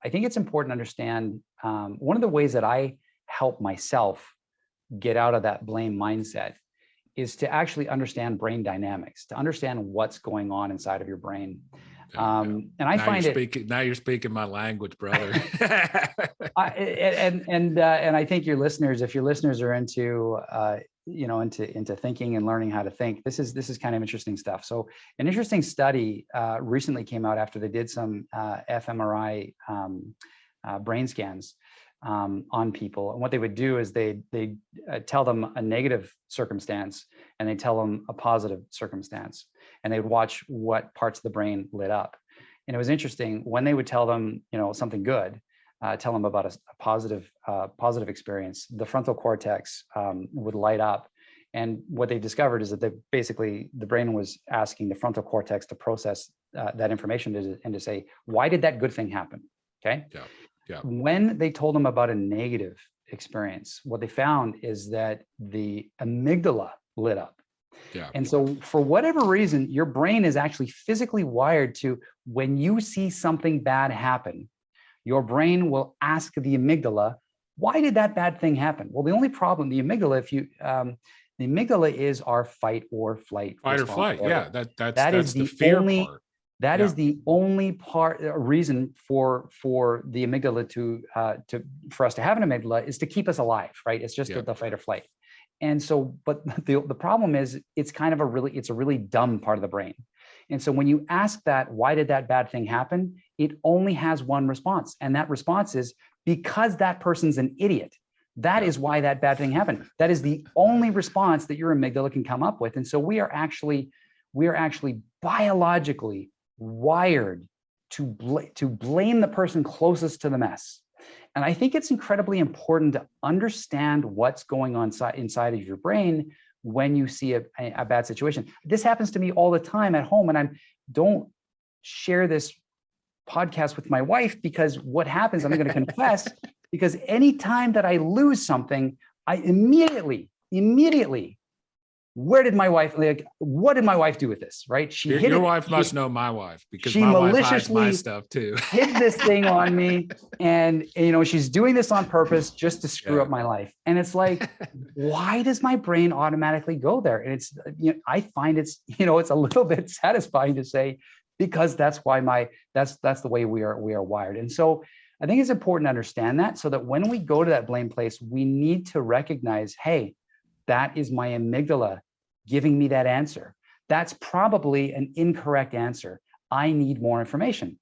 I think it's important to understand one of the ways that I help myself get out of that blame mindset is to actually understand brain dynamics, to understand what's going on inside of your brain. And I find now you're speaking my language, brother. And I think your listeners, if your listeners are into into thinking and learning how to think, this is kind of interesting stuff. So an interesting study recently came out after they did some fMRI brain scans on people. And what they would do is they tell them a negative circumstance and they tell them a positive circumstance, and they would watch what parts of the brain lit up. And it was interesting when they would tell them, something good, tell them about a positive experience, the frontal cortex would light up. And what they discovered is that the brain was asking the frontal cortex to process that information and to say, why did that good thing happen? Okay. Yeah. Yeah. When they told them about a negative experience, what they found is that the amygdala lit up. Yeah. And so for whatever reason, your brain is actually physically wired to, when you see something bad happen, your brain will ask the amygdala, why did that bad thing happen? Well, the only problem, the amygdala, the amygdala is our fight or flight. Fight or flight. Yeah. That's the fear part. That is the only reason for the amygdala for us to have an amygdala is to keep us alive, right? It's just the fight or flight. And so, but the problem is it's kind of a really dumb part of the brain. And so when you ask that, why did that bad thing happen? It only has one response. And that response is because that person's an idiot. That is why that bad thing happened. That is the only response that your amygdala can come up with. And so we are actually biologically wired to blame the person closest to the mess. And I think it's incredibly important to understand what's going on inside of your brain when you see a bad situation. This happens to me all the time at home, and I don't share this podcast with my wife because what happens, I'm going to confess, because anytime that I lose something, I immediately, what did my wife do with this? Right? Your wife must know my wife, because my wife hides my stuff too. Hid this thing on me, and she's doing this on purpose just to screw up my life. And it's like, why does my brain automatically go there? And it's I find it's it's a little bit satisfying to say, because that's why that's the way we are wired. And so I think it's important to understand that, so that when we go to that blame place, we need to recognize, hey, that is my amygdala giving me that answer. That's probably an incorrect answer. I need more information.